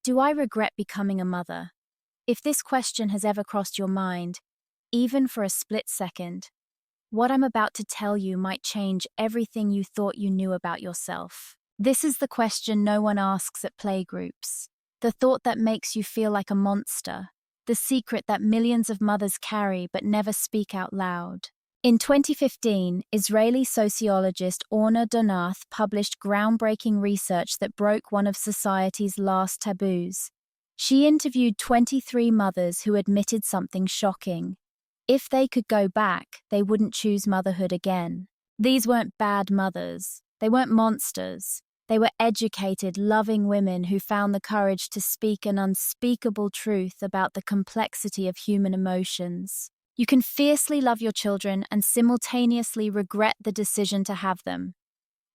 Do I regret becoming a mother? If this question has ever crossed your mind, even for a split second, what I'm about to tell you might change everything you thought you knew about yourself. This is the question no one asks at playgroups. The thought that makes you feel like a monster. The secret that millions of mothers carry but never speak out loud. In 2015, Israeli sociologist Orna Donath published groundbreaking research that broke one of society's last taboos. She interviewed 23 mothers who admitted something shocking. If they could go back, they wouldn't choose motherhood again. These weren't bad mothers. They weren't monsters. They were educated, loving women who found the courage to speak an unspeakable truth about the complexity of human emotions. You can fiercely love your children and simultaneously regret the decision to have them.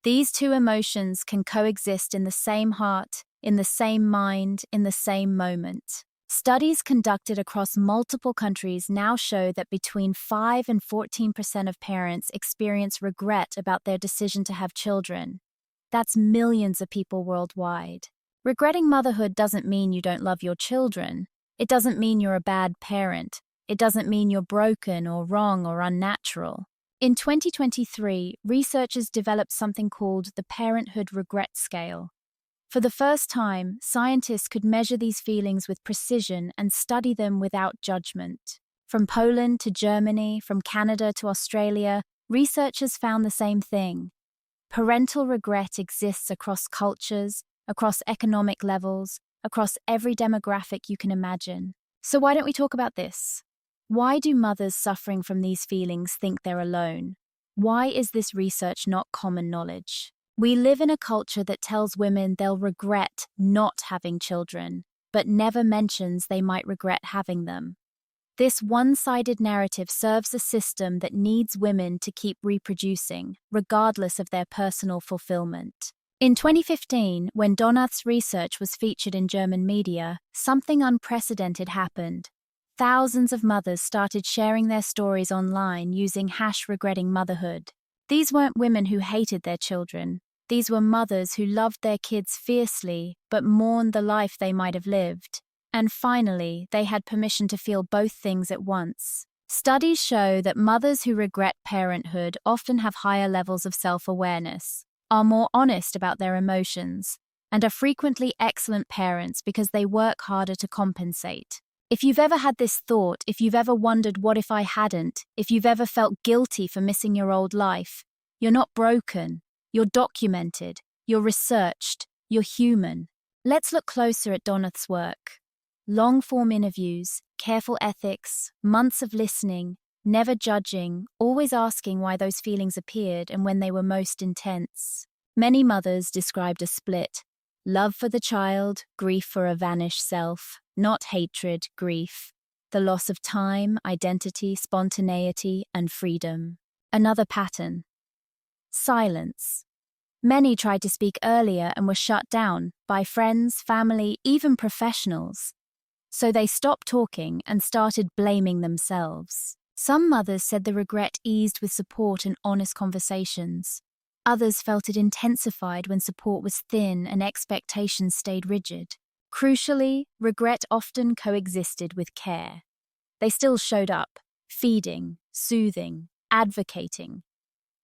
These two emotions can coexist in the same heart, in the same mind, in the same moment. Studies conducted across multiple countries now show that between 5 and 14% of parents experience regret about their decision to have children. That's millions of people worldwide. Regretting motherhood doesn't mean you don't love your children. It doesn't mean you're a bad parent. It doesn't mean you're broken or wrong or unnatural. In 2023, researchers developed something called the Parenthood Regret Scale. For the first time, scientists could measure these feelings with precision and study them without judgment. From Poland to Germany, from Canada to Australia, researchers found the same thing. Parental regret exists across cultures, across economic levels, across every demographic you can imagine. So why don't we talk about this? Why do mothers suffering from these feelings think they're alone? Why is this research not common knowledge? We live in a culture that tells women they'll regret not having children, but never mentions they might regret having them. This one-sided narrative serves a system that needs women to keep reproducing, regardless of their personal fulfillment. In 2015, when Donath's research was featured in German media, something unprecedented happened. Thousands of mothers started sharing their stories online using #regrettingmotherhood. These weren't women who hated their children. These were mothers who loved their kids fiercely, but mourned the life they might have lived. And finally, they had permission to feel both things at once. Studies show that mothers who regret parenthood often have higher levels of self-awareness, are more honest about their emotions, and are frequently excellent parents because they work harder to compensate. If you've ever had this thought, if you've ever wondered what if I hadn't, if you've ever felt guilty for missing your old life, you're not broken, you're documented, you're researched, you're human. Let's look closer at Donath's work. Long-form interviews, careful ethics, months of listening, never judging, always asking why those feelings appeared and when they were most intense. Many mothers described a split. Love for the child, grief for a vanished self, not hatred, grief. The loss of time, identity, spontaneity, and freedom. Another pattern. Silence. Many tried to speak earlier and were shut down by friends, family, even professionals. So they stopped talking and started blaming themselves. Some mothers said the regret eased with support and honest conversations. Others felt it intensified when support was thin and expectations stayed rigid. Crucially, regret often coexisted with care. They still showed up, feeding, soothing, advocating.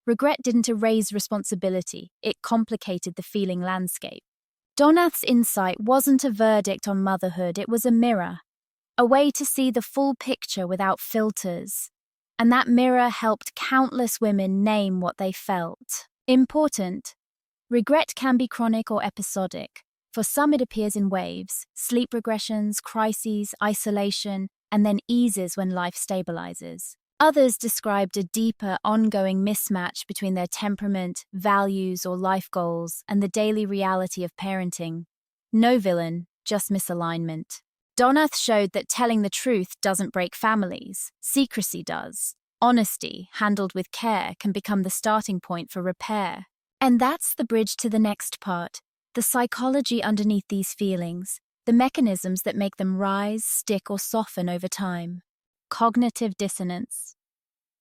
Regret didn't erase responsibility, it complicated the feeling landscape. Donath's insight wasn't a verdict on motherhood, it was a mirror, a way to see the full picture without filters. And that mirror helped countless women name what they felt. Important. Regret can be chronic or episodic. For some it appears in waves, sleep regressions, crises, isolation, and then eases when life stabilizes. Others described a deeper, ongoing mismatch between their temperament, values, or life goals and the daily reality of parenting. No villain, just misalignment. Donath showed that telling the truth doesn't break families. Secrecy does. Honesty, handled with care, can become the starting point for repair. And that's the bridge to the next part, the psychology underneath these feelings, the mechanisms that make them rise, stick, or soften over time. Cognitive dissonance.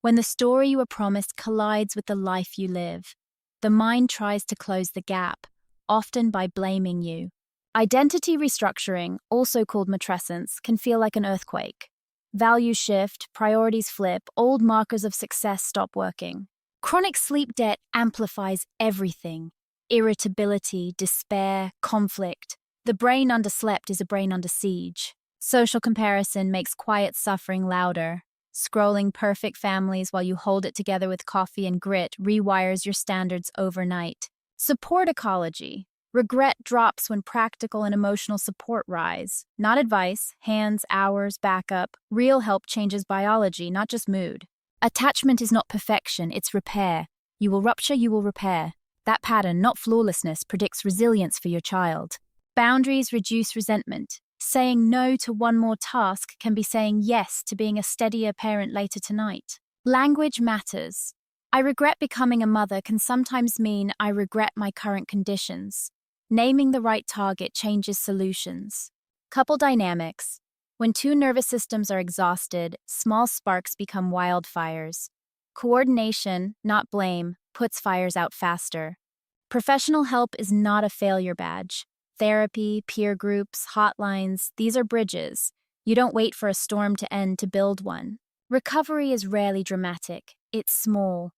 When the story you were promised collides with the life you live, the mind tries to close the gap, often by blaming you. Identity restructuring, also called matrescence, can feel like an earthquake. Values shift, priorities flip, old markers of success stop working. Chronic sleep debt amplifies everything: irritability, despair, conflict. The brain underslept is a brain under siege. Social comparison makes quiet suffering louder. Scrolling perfect families while you hold it together with coffee and grit rewires your standards overnight. Support ecology. Regret drops when practical and emotional support rise. Not advice, hands, hours, backup. Real help changes biology, not just mood. Attachment is not perfection, it's repair. You will rupture, you will repair. That pattern, not flawlessness, predicts resilience for your child. Boundaries reduce resentment. Saying no to one more task can be saying yes to being a steadier parent later tonight. Language matters. I regret becoming a mother can sometimes mean I regret my current conditions. Naming the right target changes solutions. Couple dynamics. When two nervous systems are exhausted, small sparks become wildfires. Coordination, not blame, puts fires out faster. Professional help is not a failure badge. Therapy, peer groups, hotlines, these are bridges. You don't wait for a storm to end to build one. Recovery is rarely dramatic. It's small.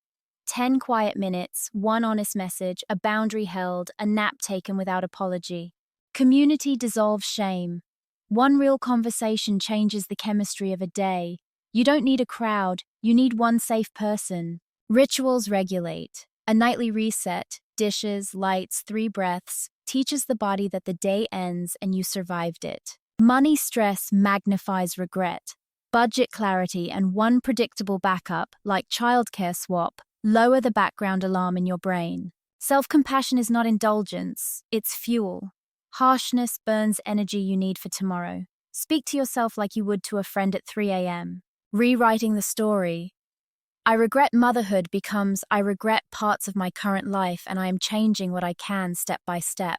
10 quiet minutes, one honest message, a boundary held, a nap taken without apology. Community dissolves shame. One real conversation changes the chemistry of a day. You don't need a crowd, you need one safe person. Rituals regulate. A nightly reset, dishes, lights, 3 breaths, teaches the body that the day ends and you survived it. Money stress magnifies regret. Budget clarity and one predictable backup, like childcare swap, lower the background alarm in your brain. Self-compassion is not indulgence, it's fuel. Harshness burns energy you need for tomorrow. Speak to yourself like you would to a friend at 3 a.m. Rewriting the story. I regret motherhood becomes I regret parts of my current life and I am changing what I can step by step.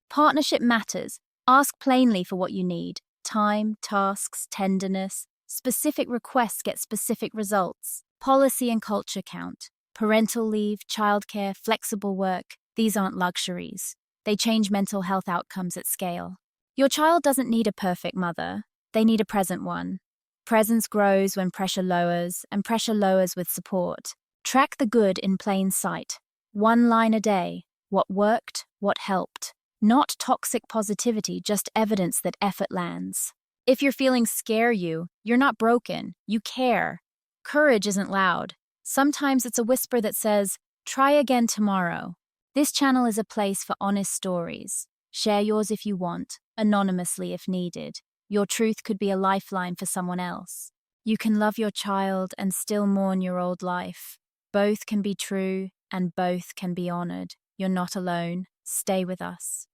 Partnership matters. Ask plainly for what you need. Time, tasks, tenderness. Specific requests get specific results. Policy and culture count. Parental leave, childcare, flexible work, these aren't luxuries. They change mental health outcomes at scale. Your child doesn't need a perfect mother. They need a present one. Presence grows when pressure lowers, and pressure lowers with support. Track the good in plain sight. 1 line a day. What worked, what helped. Not toxic positivity, just evidence that effort lands. If your feelings scare you, you're not broken. You care. Courage isn't loud. Sometimes it's a whisper that says, try again tomorrow. This channel is a place for honest stories. Share yours if you want, anonymously if needed. Your truth could be a lifeline for someone else. You can love your child and still mourn your old life. Both can be true and both can be honored. You're not alone. Stay with us.